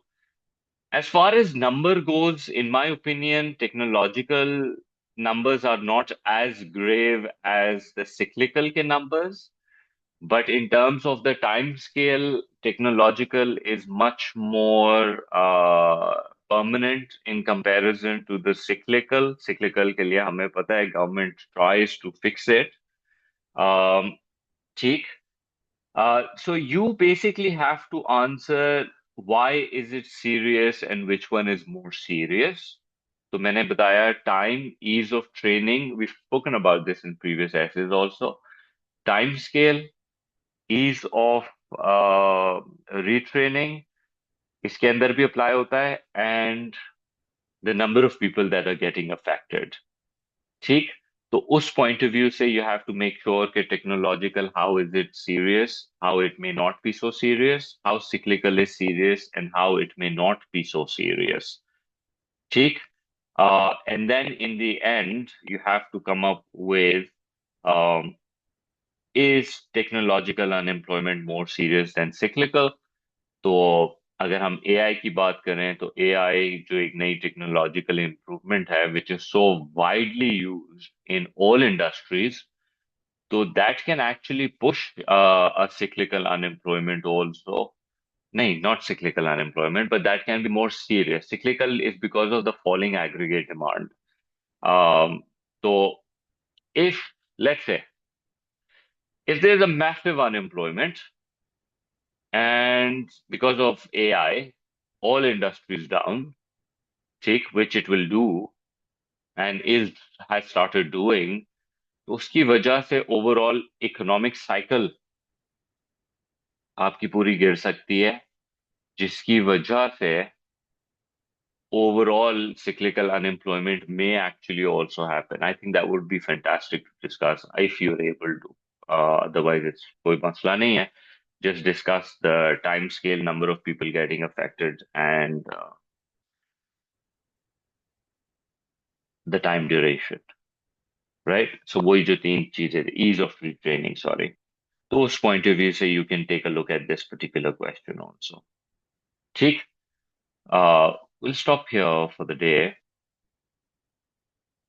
As far as number goes, in my opinion, technological numbers are not as grave as the cyclical ke numbers. But in terms of the time scale, technological is much more permanent in comparison to the cyclical. Cyclical के लिए हमें पता है government tries to fix it. Um, ठीक. So you basically have to answer why is it serious and which one is more serious. So मैंने बताया time, ease of training. We've spoken about this in previous essays also. Time scale, ease of retraining, इसके अंदर भी apply होता है, and the number of people that are getting affected. ठीक। तो उस point of view से you have to make sure कि technological, how is it serious, how it may not be so serious, how cyclical is serious, and how it may not be so serious. ठीक। And then in the end, you have to come up with, um, is technological unemployment more serious than cyclical? तो अगर हम AI की बात करें तो AI जो एक नई टेक्नोलॉजिकल इम्प्रूवमेंट है which is so widely used in all industries, तो that can actually push a cyclical unemployment also. नहीं, not cyclical unemployment, but that can be more serious. Cyclical is because of the falling aggregate demand. So if, let's say, if there's a massive unemployment and because of AI, all industries down, take which it will do and is has started doing, तो उसकी वजह से overall economic cycle आपकी पूरी गिर सकती है, जिसकी वजह से overall cyclical unemployment may actually also happen. I think that would be fantastic to discuss if you're able to. Otherwise, it's कोई मसला नहीं है. Just discuss the time scale, number of people getting affected, and the time duration, right? So वही जो तीन चीजें, ease of retraining, sorry. Those point of view, say you can take a look at this particular question also. ठीक. We'll stop here for the day.